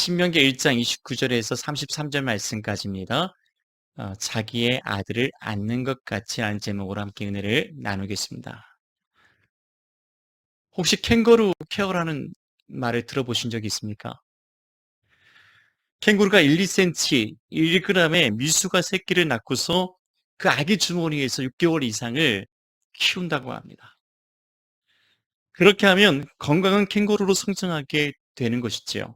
신명기 1장 29절에서 33절 말씀까지입니다. 자기의 아들을 안는 것 같이 라는 제목으로 함께 은혜를 나누겠습니다. 혹시 캥거루 케어라는 말을 들어보신 적이 있습니까? 캥거루가 1, 2cm, 1g의 미수가 새끼를 낳고서 그 아기 주머니에서 6개월 이상을 키운다고 합니다. 그렇게 하면 건강한 캥거루로 성장하게 되는 것이지요.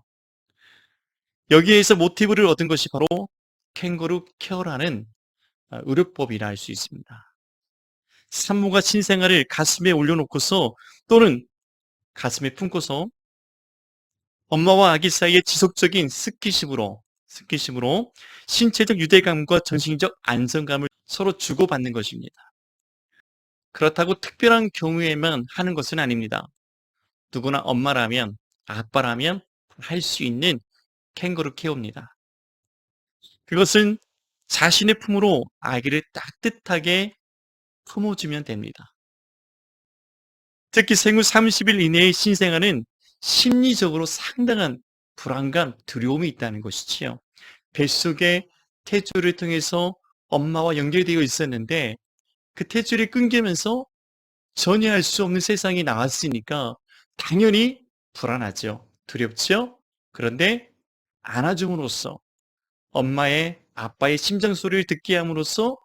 여기에서 모티브를 얻은 것이 바로 캥거루 케어라는 의료법이라 할 수 있습니다. 산모가 신생아를 가슴에 올려놓고서 또는 가슴에 품고서 엄마와 아기 사이의 지속적인 스킨십으로 신체적 유대감과 정신적 안정감을 서로 주고받는 것입니다. 그렇다고 특별한 경우에만 하는 것은 아닙니다. 누구나 엄마라면 아빠라면 할 수 있는 캥거루 케어입니다. 그것은 자신의 품으로 아기를 따뜻하게 품어주면 됩니다. 특히 생후 30일 이내의 신생아는 심리적으로 상당한 불안감, 두려움이 있다는 것이지요. 뱃속에 탯줄을 통해서 엄마와 연결되어 있었는데 그 탯줄이 끊기면서 전혀 알 수 없는 세상이 나왔으니까 당연히 불안하죠. 두렵죠? 그런데 안아줌으로써 엄마의 아빠의 심장 소리를 듣게 함으로써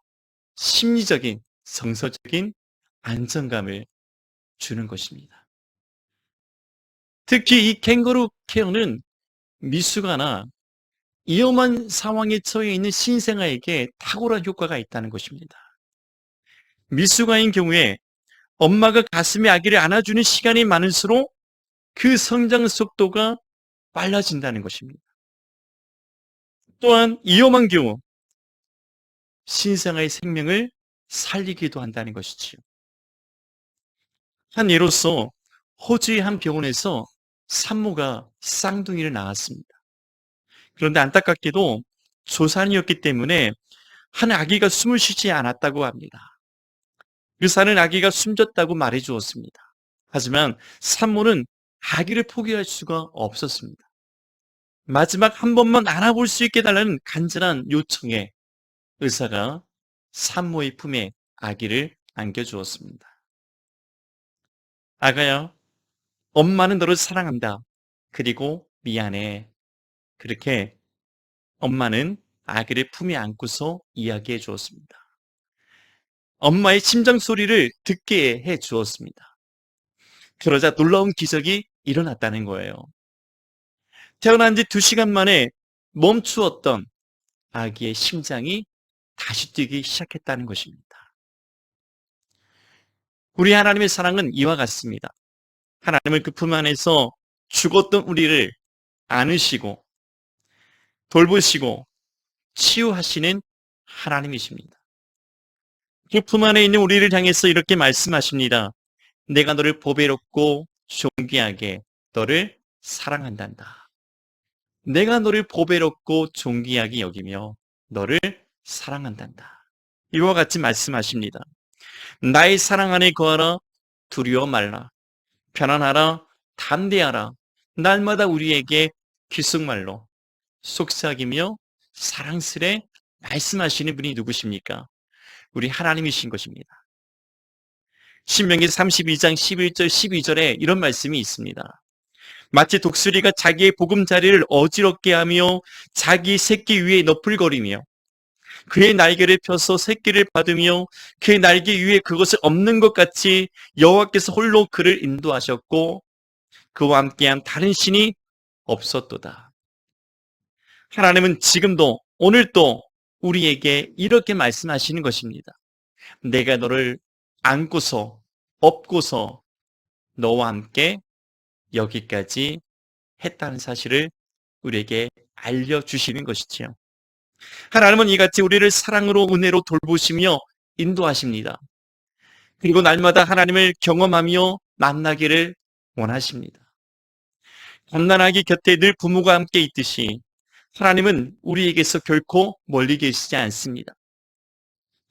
심리적인, 정서적인 안정감을 주는 것입니다. 특히 이 캥거루 케어는 미숙아나 위험한 상황에 처해 있는 신생아에게 탁월한 효과가 있다는 것입니다. 미숙아인 경우에 엄마가 가슴에 아기를 안아주는 시간이 많을수록 그 성장 속도가 빨라진다는 것입니다. 또한 위험한 경우 신생아의 생명을 살리기도 한다는 것이지요. 한 예로서 호주의 한 병원에서 산모가 쌍둥이를 낳았습니다. 그런데 안타깝게도 조산이었기 때문에 한 아기가 숨을 쉬지 않았다고 합니다. 의사는 아기가 숨졌다고 말해 주었습니다. 하지만 산모는 아기를 포기할 수가 없었습니다. 마지막 한 번만 안아볼 수 있게 달라는 간절한 요청에 의사가 산모의 품에 아기를 안겨주었습니다. 아가야, 엄마는 너를 사랑한다. 그리고 미안해. 그렇게 엄마는 아기를 품에 안고서 이야기해 주었습니다. 엄마의 심장 소리를 듣게 해 주었습니다. 그러자 놀라운 기적이 일어났다는 거예요. 태어난 지 2시간 만에 멈추었던 아기의 심장이 다시 뛰기 시작했다는 것입니다. 우리 하나님의 사랑은 이와 같습니다. 하나님은 그 품 안에서 죽었던 우리를 안으시고 돌보시고 치유하시는 하나님이십니다. 그 품 안에 있는 우리를 향해서 이렇게 말씀하십니다. 내가 너를 보배롭고 존귀하게 너를 사랑한단다. 내가 너를 보배롭고 존귀하게 여기며 너를 사랑한단다. 이와 같이 말씀하십니다. 나의 사랑 안에 거하라. 두려워 말라. 편안하라. 담대하라. 날마다 우리에게 귓속말로 속삭이며 사랑스레 말씀하시는 분이 누구십니까? 우리 하나님이신 것입니다. 신명기 32장 11절 12절에 이런 말씀이 있습니다. 마치 독수리가 자기의 보금자리를 어지럽게 하며 자기 새끼 위에 너풀거리며 그의 날개를 펴서 새끼를 받으며 그의 날개 위에 그것을 엎는 것 같이 여호와께서 홀로 그를 인도하셨고 그와 함께한 다른 신이 없었도다. 하나님은 지금도 오늘도 우리에게 이렇게 말씀하시는 것입니다. 내가 너를 안고서 업고서 너와 함께 여기까지 했다는 사실을 우리에게 알려주시는 것이지요. 하나님은 이같이 우리를 사랑으로 은혜로 돌보시며 인도하십니다. 그리고 날마다 하나님을 경험하며 만나기를 원하십니다. 갓난아기 곁에 늘 부모가 함께 있듯이 하나님은 우리에게서 결코 멀리 계시지 않습니다.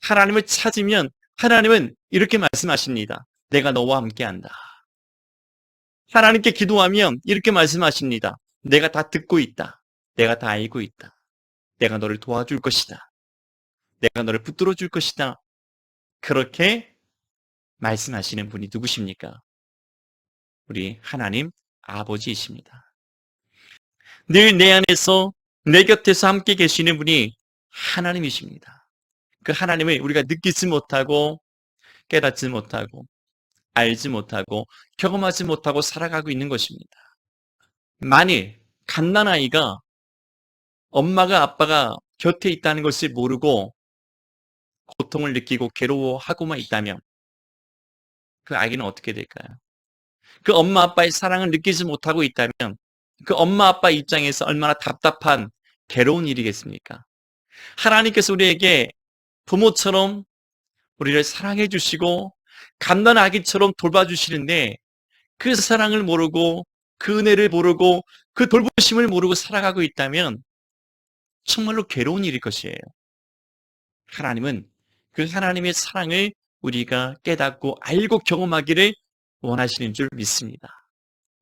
하나님을 찾으면 하나님은 이렇게 말씀하십니다. 내가 너와 함께한다. 하나님께 기도하면 이렇게 말씀하십니다. 내가 다 듣고 있다. 내가 다 알고 있다. 내가 너를 도와줄 것이다. 내가 너를 붙들어 줄 것이다. 그렇게 말씀하시는 분이 누구십니까? 우리 하나님 아버지이십니다. 늘 내 안에서 내 곁에서 함께 계시는 분이 하나님이십니다. 그 하나님을 우리가 느끼지 못하고 깨닫지 못하고 알지 못하고 경험하지 못하고 살아가고 있는 것입니다. 만일 갓난아이가 엄마가 아빠가 곁에 있다는 것을 모르고 고통을 느끼고 괴로워하고만 있다면 그 아기는 어떻게 될까요? 그 엄마 아빠의 사랑을 느끼지 못하고 있다면 그 엄마 아빠 입장에서 얼마나 답답한 괴로운 일이겠습니까? 하나님께서 우리에게 부모처럼 우리를 사랑해 주시고 갓난 아기처럼 돌봐주시는데 그 사랑을 모르고 그 은혜를 모르고 그 돌보심을 모르고 살아가고 있다면 정말로 괴로운 일일 것이에요. 하나님은 그 하나님의 사랑을 우리가 깨닫고 알고 경험하기를 원하시는 줄 믿습니다.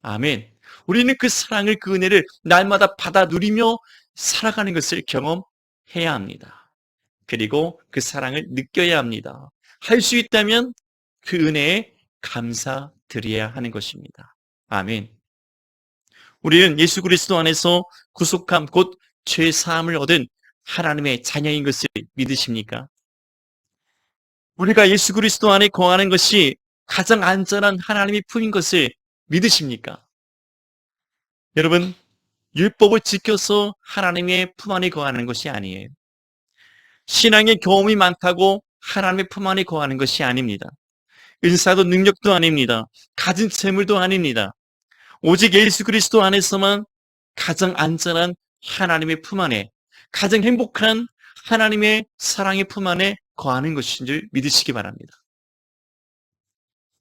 아멘. 우리는 그 사랑을, 그 은혜를 날마다 받아 누리며 살아가는 것을 경험해야 합니다. 그리고 그 사랑을 느껴야 합니다. 할 수 있다면 그 은혜에 감사드려야 하는 것입니다. 아멘. 우리는 예수 그리스도 안에서 구속함 곧 죄 사함을 얻은 하나님의 자녀인 것을 믿으십니까? 우리가 예수 그리스도 안에 거하는 것이 가장 안전한 하나님의 품인 것을 믿으십니까? 여러분, 율법을 지켜서 하나님의 품 안에 거하는 것이 아니에요. 신앙의 경험이 많다고 하나님의 품 안에 거하는 것이 아닙니다. 은사도 능력도 아닙니다. 가진 재물도 아닙니다. 오직 예수 그리스도 안에서만 가장 안전한 하나님의 품 안에, 가장 행복한 하나님의 사랑의 품 안에 거하는 것인 줄 믿으시기 바랍니다.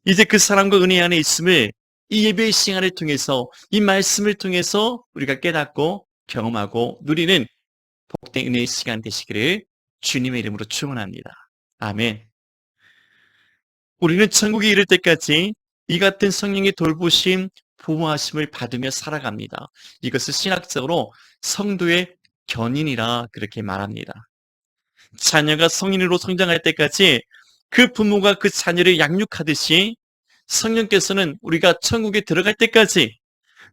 이제 그 사랑과 은혜 안에 있음을 이 예배의 시간을 통해서, 이 말씀을 통해서 우리가 깨닫고 경험하고 누리는 복된 은혜의 시간 되시기를 주님의 이름으로 축원합니다. 아멘. 우리는 천국에 이를 때까지 이 같은 성령의 돌보심, 보호하심을 받으며 살아갑니다. 이것을 신학적으로 성도의 견인이라 그렇게 말합니다. 자녀가 성인으로 성장할 때까지 그 부모가 그 자녀를 양육하듯이 성령께서는 우리가 천국에 들어갈 때까지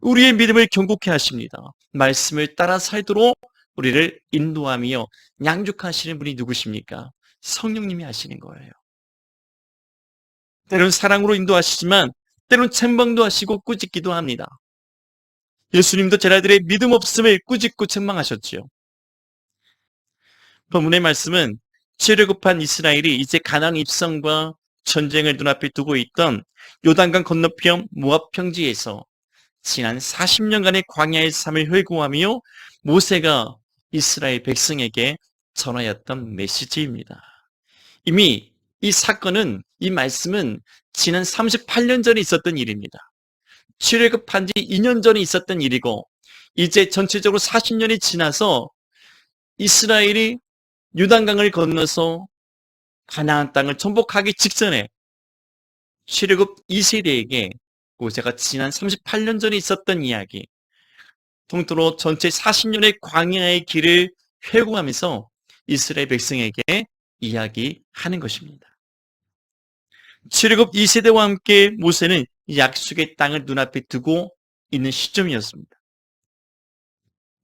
우리의 믿음을 견고케 하십니다. 말씀을 따라 살도록 우리를 인도하며 양육하시는 분이 누구십니까? 성령님이 하시는 거예요. 때로는 사랑으로 인도하시지만 때로는 책망도 하시고 꾸짖기도 합니다. 예수님도 제자들의 믿음 없음을 꾸짖고 책망하셨지요. 본문의 말씀은 출애굽한 이스라엘이 이제 가나안 입성과 전쟁을 눈앞에 두고 있던 요단강 건너편 모압 평지에서 지난 40년간의 광야의 삶을 회고하며 모세가 이스라엘 백성에게 전하였던 메시지입니다. 이미 이 사건은, 이 말씀은 지난 38년 전에 있었던 일입니다. 출애굽한 지 2년 전에 있었던 일이고 이제 전체적으로 40년이 지나서 이스라엘이 요단강을 건너서 가나안 땅을 정복하기 직전에 출애굽 2세대에게 모세가 지난 38년 전에 있었던 이야기, 통틀어 전체 40년의 광야의 길을 회고하면서 이스라엘 백성에게 이야기하는 것입니다. 출애굽 2세대와 함께 모세는 약속의 땅을 눈앞에 두고 있는 시점이었습니다.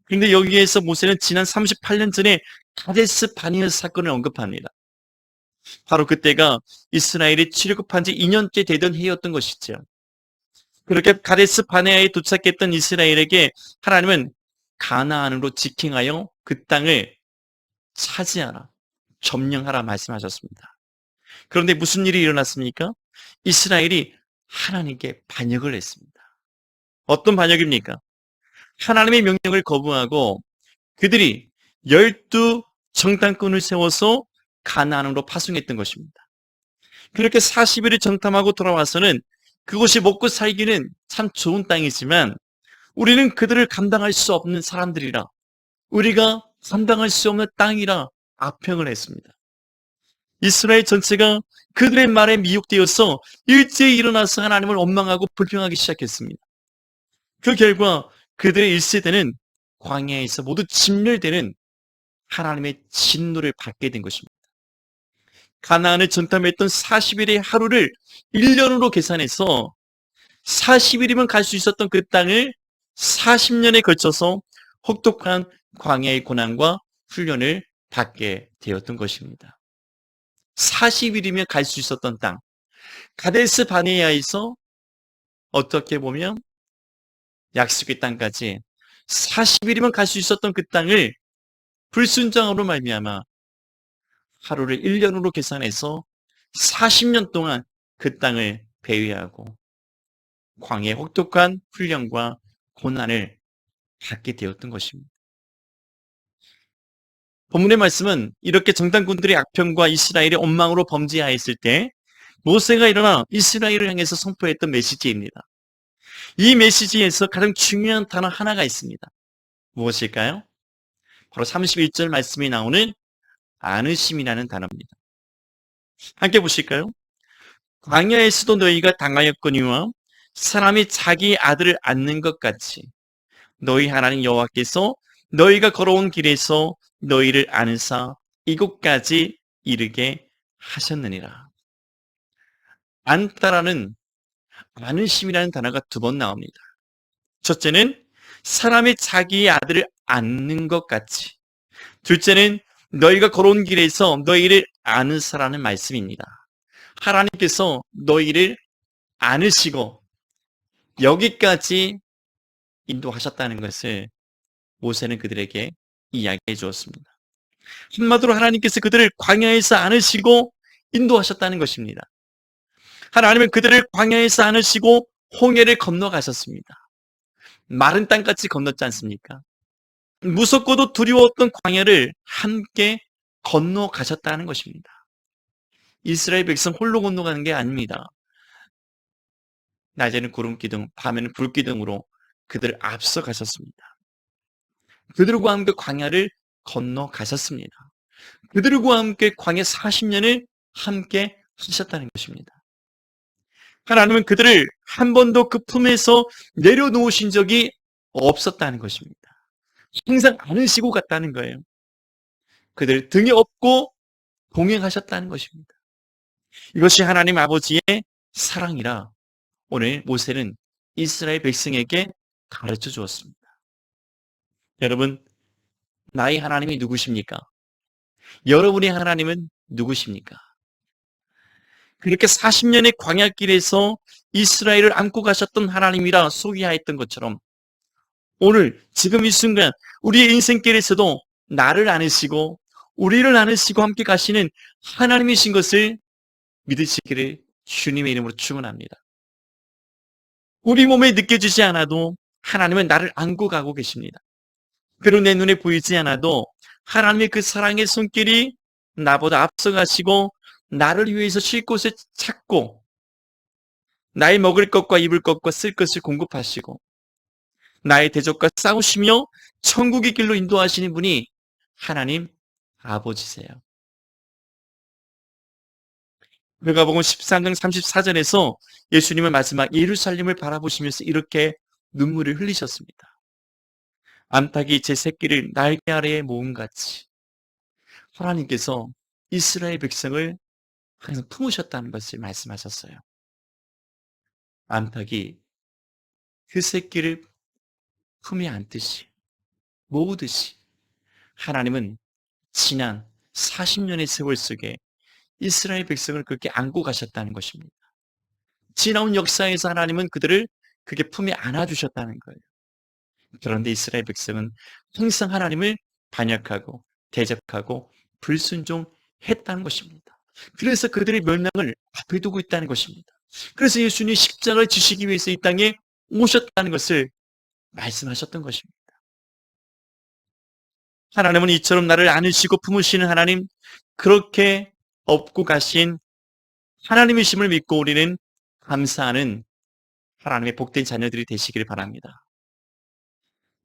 그런데 여기에서 모세는 지난 38년 전에 가데스 바네아 사건을 언급합니다. 바로 그때가 이스라엘이 출애굽한 지 2년째 되던 해였던 것이죠. 그렇게 가데스 바네아에 도착했던 이스라엘에게 하나님은 가나안으로 직행하여 그 땅을 차지하라, 점령하라 말씀하셨습니다. 그런데 무슨 일이 일어났습니까? 이스라엘이 하나님께 반역을 했습니다. 어떤 반역입니까? 하나님의 명령을 거부하고 그들이 12 정탐꾼을 세워서 가나안으로 파송했던 것입니다. 그렇게 40일을 정탐하고 돌아와서는 그곳이 먹고 살기는 참 좋은 땅이지만 우리는 그들을 감당할 수 없는 사람들이라, 우리가 감당할 수 없는 땅이라 악평을 했습니다. 이스라엘 전체가 그들의 말에 미혹되어서 일제히 일어나서 하나님을 원망하고 불평하기 시작했습니다. 그 결과 그들의 1세대는 광야에서 모두 진멸되는 하나님의 진노를 받게 된 것입니다. 가나안을 정탐했던 40일의 하루를 1년으로 계산해서 40일이면 갈 수 있었던 그 땅을 40년에 걸쳐서 혹독한 광야의 고난과 훈련을 받게 되었던 것입니다. 40일이면 갈 수 있었던 땅, 가데스 바네아에서 어떻게 보면 약속의 땅까지 40일이면 갈 수 있었던 그 땅을 불순종으로 말미암아 하루를 1년으로 계산해서 40년 동안 그 땅을 배회하고 광야의 혹독한 훈련과 고난을 받게 되었던 것입니다. 본문의 말씀은 이렇게 정탐꾼들의 악평과 이스라엘의 원망으로 범죄하였을 때 모세가 일어나 이스라엘을 향해서 선포했던 메시지입니다. 이 메시지에서 가장 중요한 단어 하나가 있습니다. 무엇일까요? 바로 31절 말씀이 나오는 안으심이라는 단어입니다. 함께 보실까요? 광야에서도 너희가 당하였거니와 사람이 자기 아들을 안는 것 같이 너희 하나님 여호와께서 너희가 걸어온 길에서 너희를 안으사 이곳까지 이르게 하셨느니라. 안다라는 안으심이라는 단어가 2번 나옵니다. 첫째는 사람이 자기의 아들을 안는 것 같이, 둘째는 너희가 걸어온 길에서 너희를 안으사라는 말씀입니다. 하나님께서 너희를 안으시고 여기까지 인도하셨다는 것을 모세는 그들에게 이야기해 주었습니다. 한마디로 하나님께서 그들을 광야에서 안으시고 인도하셨다는 것입니다. 하나님은 그들을 광야에서 안으시고 홍해를 건너가셨습니다. 마른 땅같이 건넜지 않습니까? 무섭고도 두려웠던 광야를 함께 건너가셨다는 것입니다. 이스라엘 백성 홀로 건너가는 게 아닙니다. 낮에는 구름기둥, 밤에는 불기둥으로 그들을 앞서가셨습니다. 그들과 함께 광야를 건너가셨습니다. 그들과 함께 광야 40년을 함께 하셨다는 것입니다. 하나님은 그들을 한 번도 그 품에서 내려놓으신 적이 없었다는 것입니다. 항상 안으시고 갔다는 거예요. 그들을 등에 업고 동행하셨다는 것입니다. 이것이 하나님 아버지의 사랑이라 오늘 모세는 이스라엘 백성에게 가르쳐 주었습니다. 여러분, 나의 하나님이 누구십니까? 여러분의 하나님은 누구십니까? 그렇게 40년의 광야길에서 이스라엘을 안고 가셨던 하나님이라 소개하였던 것처럼 오늘 지금 이 순간 우리의 인생길에서도 나를 안으시고 우리를 안으시고 함께 가시는 하나님이신 것을 믿으시기를 주님의 이름으로 축원합니다. 우리 몸에 느껴지지 않아도 하나님은 나를 안고 가고 계십니다. 그리고 내 눈에 보이지 않아도 하나님의 그 사랑의 손길이 나보다 앞서가시고 나를 위해서 쉴 곳을 찾고 나의 먹을 것과 입을 것과 쓸 것을 공급하시고 나의 대적과 싸우시며 천국의 길로 인도하시는 분이 하나님 아버지세요. 누가복음 13장 34절에서 예수님은 마지막 예루살렘을 바라보시면서 이렇게 눈물을 흘리셨습니다. 암탉이 제 새끼를 날개 아래에 모음같이 하나님께서 이스라엘 백성을 항상 품으셨다는 것을 말씀하셨어요. 암탉이 그 새끼를 품에 안듯이 모으듯이 하나님은 지난 40년의 세월 속에 이스라엘 백성을 그렇게 안고 가셨다는 것입니다. 지나온 역사에서 하나님은 그들을 그게 품에 안아주셨다는 거예요. 그런데 이스라엘 백성은 항상 하나님을 반역하고 대적하고 불순종했다는 것입니다. 그래서 그들의 멸망을 앞에 두고 있다는 것입니다. 그래서 예수님이 십자가를 지시기 위해서 이 땅에 오셨다는 것을 말씀하셨던 것입니다. 하나님은 이처럼 나를 안으시고 품으시는 하나님, 그렇게 업고 가신 하나님이심을 믿고 우리는 감사하는 하나님의 복된 자녀들이 되시기를 바랍니다.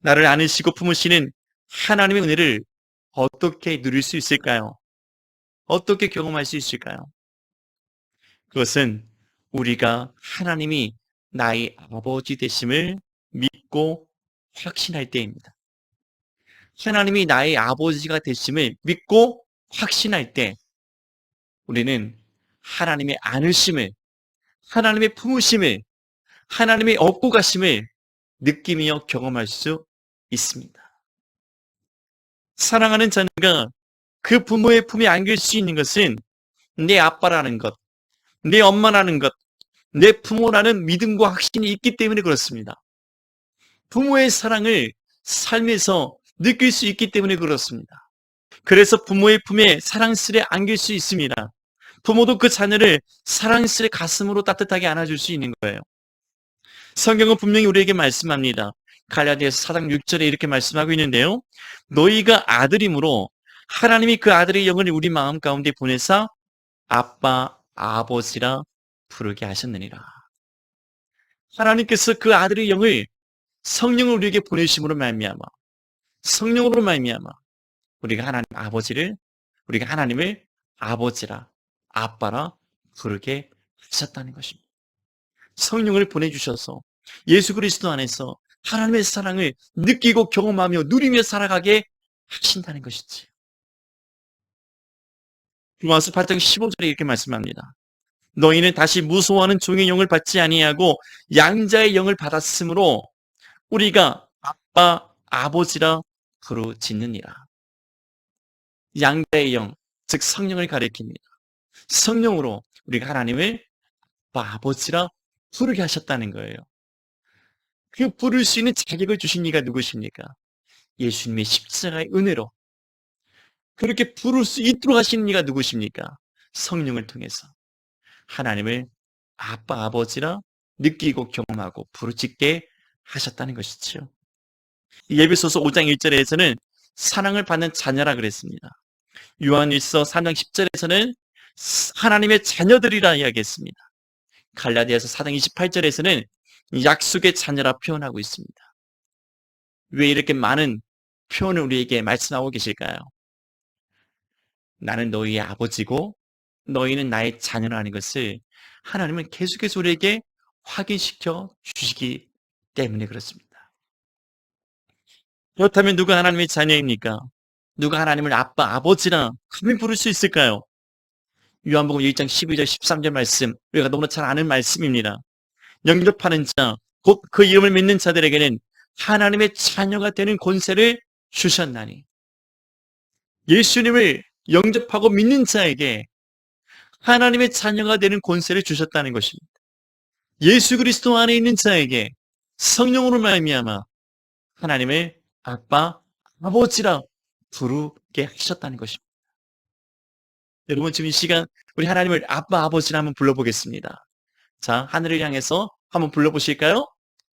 나를 안으시고 품으시는 하나님의 은혜를 어떻게 누릴 수 있을까요? 어떻게 경험할 수 있을까요? 그것은 우리가 하나님이 나의 아버지 되심을 믿고 확신할 때입니다. 하나님이 나의 아버지가 되심을 믿고 확신할 때 우리는 하나님의 안으심을, 하나님의 품으심을, 하나님의 업고 가심을 느끼며 경험할 수 있습니다. 사랑하는 자녀가 그 부모의 품에 안길 수 있는 것은 내 아빠라는 것, 내 엄마라는 것, 내 부모라는 믿음과 확신이 있기 때문에 그렇습니다. 부모의 사랑을 삶에서 느낄 수 있기 때문에 그렇습니다. 그래서 부모의 품에 사랑스레 안길 수 있습니다. 부모도 그 자녀를 사랑스레 가슴으로 따뜻하게 안아줄 수 있는 거예요. 성경은 분명히 우리에게 말씀합니다. 갈라디아서 4장 6절에 이렇게 말씀하고 있는데요. 너희가 아들이므로 하나님이 그 아들의 영을 우리 마음 가운데 보내사 아빠, 아버지라 부르게 하셨느니라. 하나님께서 그 아들의 영을 성령을 우리에게 보내심으로 말미암아, 성령으로 말미암아 우리가 하나님 아버지를, 우리가 하나님을 아버지라, 아빠라 부르게 하셨다는 것입니다. 성령을 보내주셔서 예수 그리스도 안에서 하나님의 사랑을 느끼고 경험하며 누리며 살아가게 하신다는 것이지. 로마서 8장 15절에 이렇게 말씀합니다. 너희는 다시 무소하는 종의 영을 받지 아니하고 양자의 영을 받았으므로 우리가 아빠, 아버지라 부르짖느니라. 양자의 영, 즉 성령을 가리킵니다. 성령으로 우리가 하나님을 아빠, 아버지라 부르게 하셨다는 거예요. 그 부를 수 있는 자격을 주신 이가 누구십니까? 예수님의 십자가의 은혜로 그렇게 부를 수 있도록 하신 이가 누구십니까? 성령을 통해서 하나님을 아빠, 아버지라 느끼고 경험하고 부르짖게 하셨다는 것이지요. 예배소서 5장 1절에서는 사랑을 받는 자녀라 그랬습니다. 요한일서 3장 10절에서는 하나님의 자녀들이라 이야기했습니다. 갈라디아서 4장 28절에서는 약속의 자녀라 표현하고 있습니다. 왜 이렇게 많은 표현을 우리에게 말씀하고 계실까요? 나는 너희의 아버지고 너희는 나의 자녀라는 것을 하나님은 계속해서 우리에게 확인시켜 주시기 때문에 그렇습니다. 그렇다면 누가 하나님의 자녀입니까? 누가 하나님을 아빠, 아버지라 감히 부를 수 있을까요? 요한복음 1장 12절 13절 말씀, 우리가 너무나 잘 아는 말씀입니다. 영접하는 자, 곧 그 이름을 믿는 자들에게는 하나님의 자녀가 되는 권세를 주셨나니. 예수님을 영접하고 믿는 자에게 하나님의 자녀가 되는 권세를 주셨다는 것입니다. 예수 그리스도 안에 있는 자에게 성령으로 말미암아 하나님을 아빠, 아버지라 부르게 하셨다는 것입니다. 여러분 지금 이 시간 우리 하나님을 아빠, 아버지라 한번 불러보겠습니다. 자, 하늘을 향해서 한번 불러보실까요?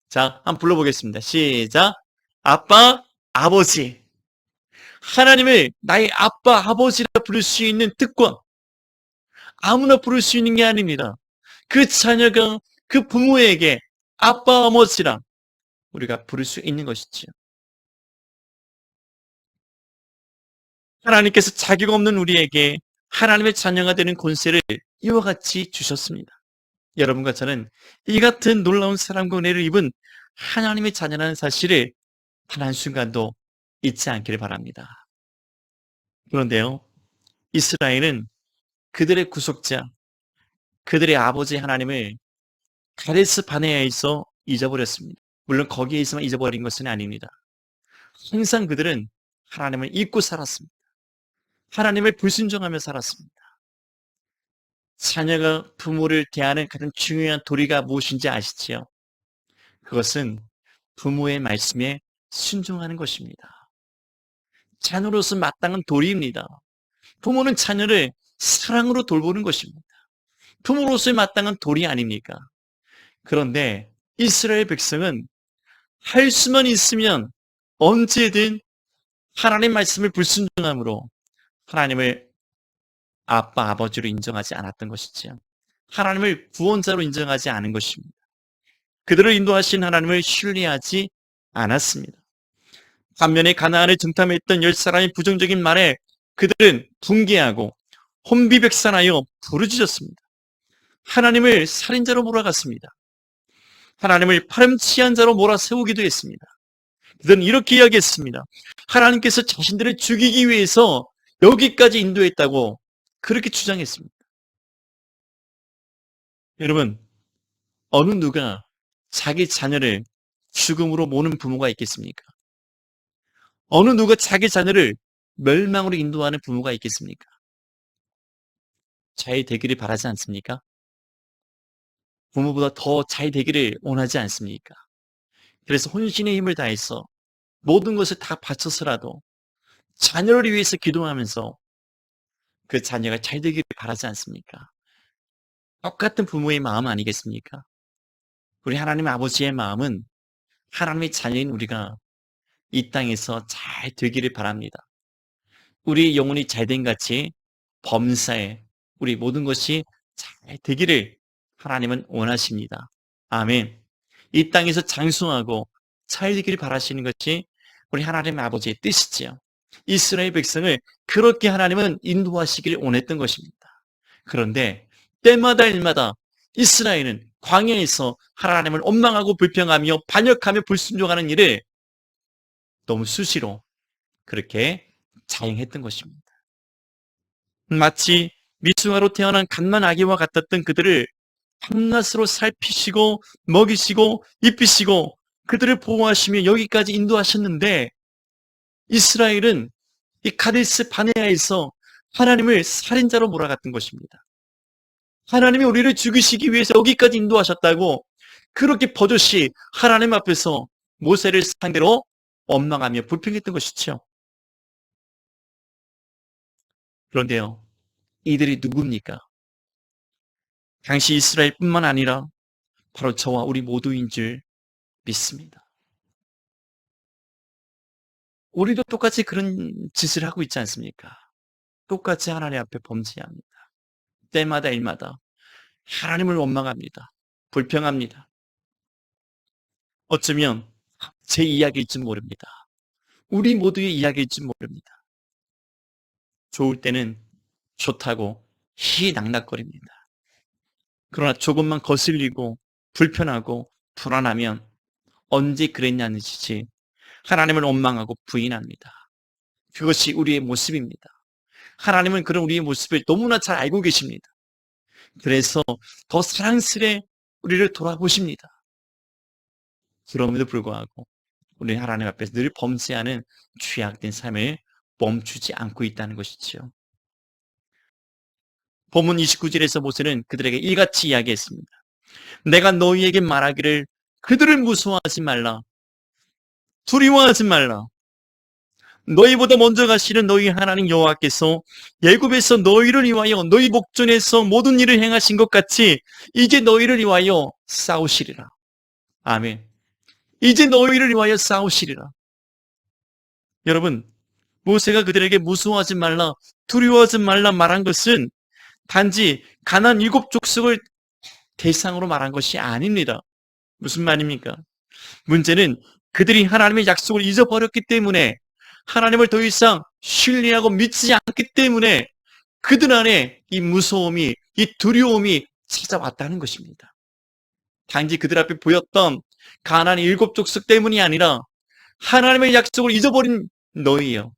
자, 한번 불러보겠습니다. 시작. 아빠, 아버지. 하나님을 나의 아빠, 아버지라 부를 수 있는 특권. 아무나 부를 수 있는 게 아닙니다. 그 자녀가 그 부모에게 아빠, 아버지라 우리가 부를 수 있는 것이지요. 하나님께서 자격 없는 우리에게 하나님의 자녀가 되는 권세를 이와 같이 주셨습니다. 여러분과 저는 이 같은 놀라운 사랑과 은혜를 입은 하나님의 자녀라는 사실을 단 한순간도 잊지 않기를 바랍니다. 그런데요, 이스라엘은 그들의 구속자, 그들의 아버지 하나님을 가데스 바네아에서 잊어버렸습니다. 물론 거기에 있으면 잊어버린 것은 아닙니다. 항상 그들은 하나님을 잊고 살았습니다. 하나님을 불순종하며 살았습니다. 자녀가 부모를 대하는 가장 중요한 도리가 무엇인지 아시지요? 그것은 부모의 말씀에 순종하는 것입니다. 자녀로서 마땅한 도리입니다. 부모는 자녀를 사랑으로 돌보는 것입니다. 부모로서의 마땅한 도리 아닙니까? 그런데 이스라엘 백성은 할 수만 있으면 언제든 하나님 말씀을 불순종함으로 하나님을 아빠, 아버지로 인정하지 않았던 것이지요. 하나님을 구원자로 인정하지 않은 것입니다. 그들을 인도하신 하나님을 신뢰하지 않았습니다. 반면에 가나안을 정탐했던 10사람의 부정적인 말에 그들은 붕괴하고 혼비백산하여 부르짖었습니다. 하나님을 살인자로 몰아갔습니다. 하나님을 파렴치한 자로 몰아세우기도 했습니다. 그들은 이렇게 이야기했습니다. 하나님께서 자신들을 죽이기 위해서 여기까지 인도했다고 그렇게 주장했습니다. 여러분, 어느 누가 자기 자녀를 죽음으로 모는 부모가 있겠습니까? 어느 누가 자기 자녀를 멸망으로 인도하는 부모가 있겠습니까? 잘 되기를 바라지 않습니까? 부모보다 더 잘 되기를 원하지 않습니까? 그래서 혼신의 힘을 다해서 모든 것을 다 바쳐서라도 자녀를 위해서 기도하면서 그 자녀가 잘 되기를 바라지 않습니까? 똑같은 부모의 마음 아니겠습니까? 우리 하나님 아버지의 마음은 하나님의 자녀인 우리가 이 땅에서 잘 되기를 바랍니다. 우리 영혼이 잘된 같이 범사에 우리 모든 것이 잘 되기를 하나님은 원하십니다. 아멘. 이 땅에서 장수하고 잘 되기를 바라시는 것이 우리 하나님 아버지의 뜻이지요. 이스라엘 백성을 그렇게 하나님은 인도하시기를 원했던 것입니다. 그런데 때마다 일마다 이스라엘은 광야에서 하나님을 원망하고 불평하며 반역하며 불순종하는 일을 너무 수시로 그렇게 자행했던 것입니다. 마치 미숙아로 태어난 갓난 아기와 같았던 그들을 밤낮으로 살피시고 먹이시고 입히시고 그들을 보호하시며 여기까지 인도하셨는데 이스라엘은 이 카데스 바네아에서 하나님을 살인자로 몰아갔던 것입니다. 하나님이 우리를 죽이시기 위해서 여기까지 인도하셨다고 그렇게 버젓이 하나님 앞에서 모세를 상대로 원망하며 불평했던 것이죠. 그런데요, 이들이 누굽니까? 당시 이스라엘뿐만 아니라 바로 저와 우리 모두인 줄 믿습니다. 우리도 똑같이 그런 짓을 하고 있지 않습니까? 똑같이 하나님 앞에 범죄합니다. 때마다 일마다 하나님을 원망합니다. 불평합니다. 어쩌면 제 이야기일지 모릅니다. 우리 모두의 이야기일지 모릅니다. 좋을 때는 좋다고 희낙낙거립니다. 그러나 조금만 거슬리고 불편하고 불안하면 언제 그랬냐는 듯이 하나님을 원망하고 부인합니다. 그것이 우리의 모습입니다. 하나님은 그런 우리의 모습을 너무나 잘 알고 계십니다. 그래서 더 사랑스레 우리를 돌아보십니다. 그럼에도 불구하고 우리 하나님 앞에서 늘 범죄하는 죄악된 삶을 멈추지 않고 있다는 것이지요. 본문 29절에서 모세는 그들에게 이같이 이야기했습니다. 내가 너희에게 말하기를 그들을 무서워하지 말라. 두려워하지 말라. 너희보다 먼저 가시는 너희 하나님 여호와께서 애굽에서 너희를 위하여 너희 목전에서 모든 일을 행하신 것 같이 이제 너희를 위하여 싸우시리라. 아멘. 이제 너희를 위하여 싸우시리라. 여러분, 모세가 그들에게 무서워하지 말라, 두려워하지 말라 말한 것은 단지 가나안 7족속을 대상으로 말한 것이 아닙니다. 무슨 말입니까? 문제는 그들이 하나님의 약속을 잊어버렸기 때문에 하나님을 더 이상 신뢰하고 믿지 않기 때문에 그들 안에 이 무서움이, 이 두려움이 찾아왔다는 것입니다. 단지 그들 앞에 보였던 가나안 7족속 때문이 아니라 하나님의 약속을 잊어버린 너희요,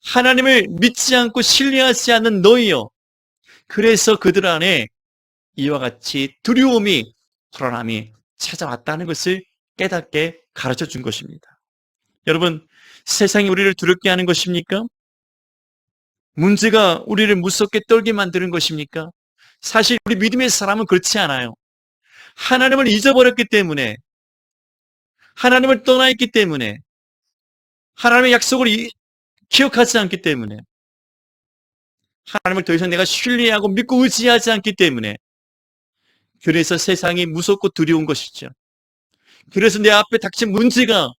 하나님을 믿지 않고 신뢰하지 않는 너희요, 그래서 그들 안에 이와 같이 두려움이, 불안함이 찾아왔다는 것을 깨닫게 가르쳐 준 것입니다. 여러분, 세상이 우리를 두렵게 하는 것입니까? 문제가 우리를 무섭게 떨게 만드는 것입니까? 사실 우리 믿음의 사람은 그렇지 않아요. 하나님을 잊어버렸기 때문에, 하나님을 떠나 있기 때문에, 하나님의 약속을 기억하지 않기 때문에, 하나님을 더 이상 내가 신뢰하고 믿고 의지하지 않기 때문에, 그래서 세상이 무섭고 두려운 것이죠. 그래서 내 앞에 닥친 문제가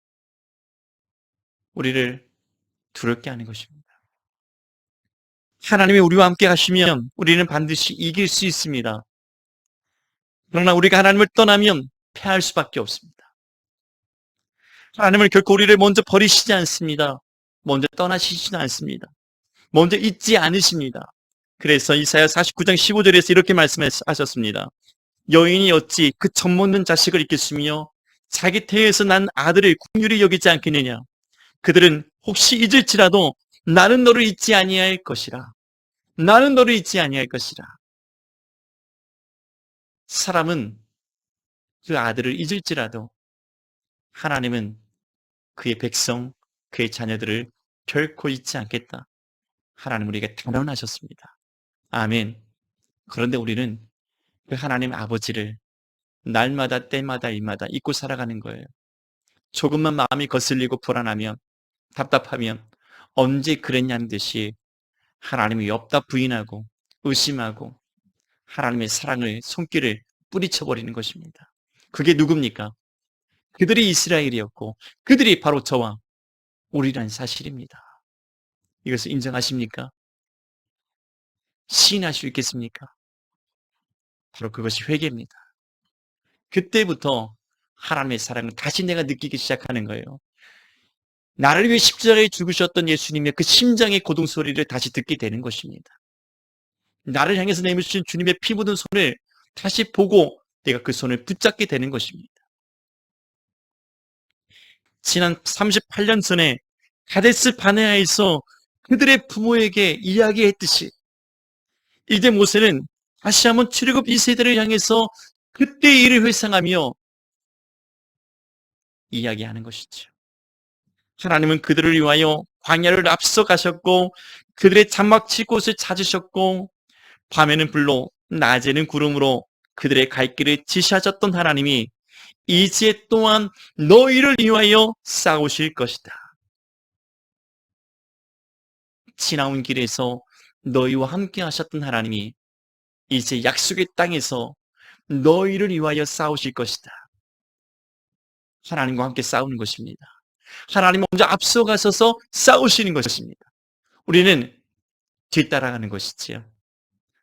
우리를 두렵게 하는 것입니다. 하나님이 우리와 함께 하시면 우리는 반드시 이길 수 있습니다. 그러나 우리가 하나님을 떠나면 패할 수밖에 없습니다. 하나님을 결코 우리를 먼저 버리시지 않습니다. 먼저 떠나시지도 않습니다. 먼저 잊지 않으십니다. 그래서 이사야 49장 15절에서 이렇게 말씀하셨습니다. 여인이 어찌 그 젖먹는 자식을 잊겠으며 자기 태에서 난 아들을 긍휼히 여기지 않겠느냐. 그들은 혹시 잊을지라도 나는 너를 잊지 아니할 것이라. 나는 너를 잊지 아니할 것이라. 사람은 그 아들을 잊을지라도 하나님은 그의 백성, 그의 자녀들을 결코 잊지 않겠다. 하나님 우리에게 단언하셨습니다. 아멘. 그런데 우리는 그 하나님 아버지를 날마다 때마다 일마다 잊고 살아가는 거예요. 조금만 마음이 거슬리고 불안하면, 답답하면 언제 그랬냐는 듯이 하나님이 없다 부인하고 의심하고 하나님의 사랑을 손길을 뿌리쳐버리는 것입니다. 그게 누굽니까? 그들이 이스라엘이었고 그들이 바로 저와 우리라는 사실입니다. 이것을 인정하십니까? 시인할 수 있겠습니까? 바로 그것이 회개입니다. 그때부터 하나님의 사랑을 다시 내가 느끼기 시작하는 거예요. 나를 위해 십자가에 죽으셨던 예수님의 그 심장의 고동소리를 다시 듣게 되는 것입니다. 나를 향해서 내미신 주님의 피 묻은 손을 다시 보고 내가 그 손을 붙잡게 되는 것입니다. 지난 38년 전에 가데스 바네아에서 그들의 부모에게 이야기했듯이 이제 모세는 다시 한번 출애굽 2세대를 향해서 그때의 일을 회상하며 이야기하는 것이죠. 하나님은 그들을 위하여 광야를 앞서 가셨고 그들의 장막 칠 곳을 찾으셨고 밤에는 불로 낮에는 구름으로 그들의 갈 길을 지시하셨던 하나님이 이제 또한 너희를 위하여 싸우실 것이다. 지나온 길에서 너희와 함께 하셨던 하나님이 이제 약속의 땅에서 너희를 위하여 싸우실 것이다. 하나님과 함께 싸우는 것입니다. 하나님 먼저 앞서가셔서 싸우시는 것입니다. 우리는 뒤따라가는 것이지요.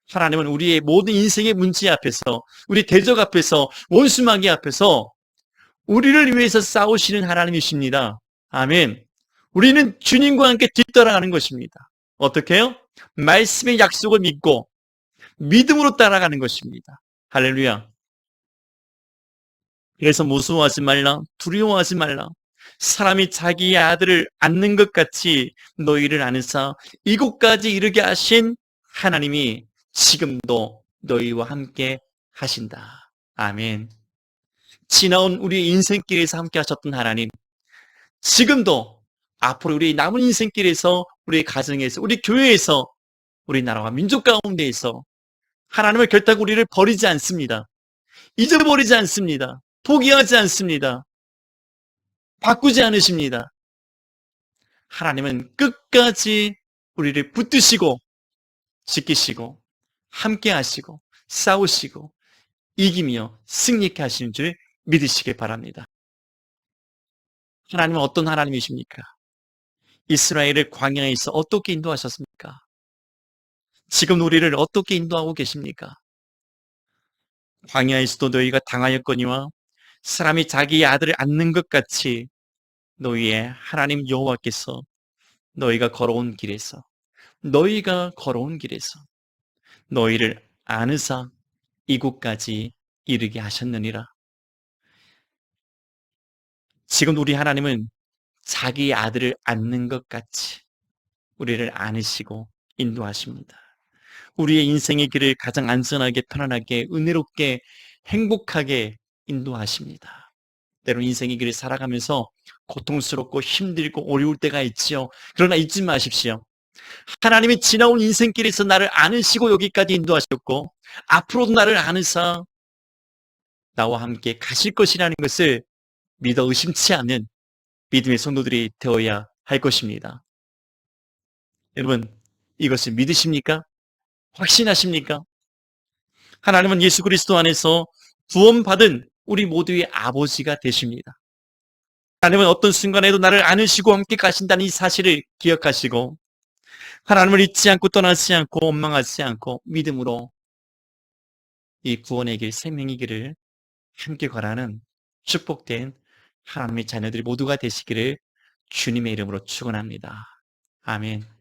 하나님은 우리의 모든 인생의 문제 앞에서, 우리 대적 앞에서, 원수마귀 앞에서 우리를 위해서 싸우시는 하나님이십니다. 아멘. 우리는 주님과 함께 뒤따라가는 것입니다. 어떻게 해요? 말씀의 약속을 믿고 믿음으로 따라가는 것입니다. 할렐루야. 그래서 무서워하지 말라, 두려워하지 말라. 사람이 자기의 아들을 안는 것 같이 너희를 안으사 이곳까지 이르게 하신 하나님이 지금도 너희와 함께 하신다. 아멘. 지나온 우리의 인생길에서 함께 하셨던 하나님, 지금도 앞으로 우리 남은 인생길에서, 우리 가정에서, 우리 교회에서, 우리 나라와 민족 가운데에서 하나님을 결단하고 우리를 버리지 않습니다. 잊어버리지 않습니다. 포기하지 않습니다. 바꾸지 않으십니다. 하나님은 끝까지 우리를 붙드시고 지키시고 함께 하시고 싸우시고 이기며 승리케 하시는 줄 믿으시길 바랍니다. 하나님은 어떤 하나님이십니까? 이스라엘을 광야에서 어떻게 인도하셨습니까? 지금 우리를 어떻게 인도하고 계십니까? 광야에서도 너희가 당하였거니와 사람이 자기의 아들을 안는 것 같이 너희의 하나님 여호와께서 너희가 걸어온 길에서 너희를 안으사 이곳까지 이르게 하셨느니라. 지금 우리 하나님은 자기의 아들을 안는 것 같이 우리를 안으시고 인도하십니다. 우리의 인생의 길을 가장 안전하게, 편안하게, 은혜롭게, 행복하게 인도하십니다. 때론 인생의 길을 살아가면서 고통스럽고 힘들고 어려울 때가 있지요. 그러나 잊지 마십시오. 하나님이 지나온 인생길에서 나를 안으시고 여기까지 인도하셨고 앞으로도 나를 안으사 나와 함께 가실 것이라는 것을 믿어 의심치 않는 믿음의 성도들이 되어야 할 것입니다. 여러분, 이것을 믿으십니까? 확신하십니까? 하나님은 예수 그리스도 안에서 구원받은 우리 모두의 아버지가 되십니다. 하나님은 어떤 순간에도 나를 안으시고 함께 가신다는 이 사실을 기억하시고 하나님을 잊지 않고 떠나지 않고 원망하지 않고 믿음으로 이 구원의 길, 생명의 길을 함께 가라는 축복된 하나님의 자녀들이 모두가 되시기를 주님의 이름으로 축원합니다. 아멘.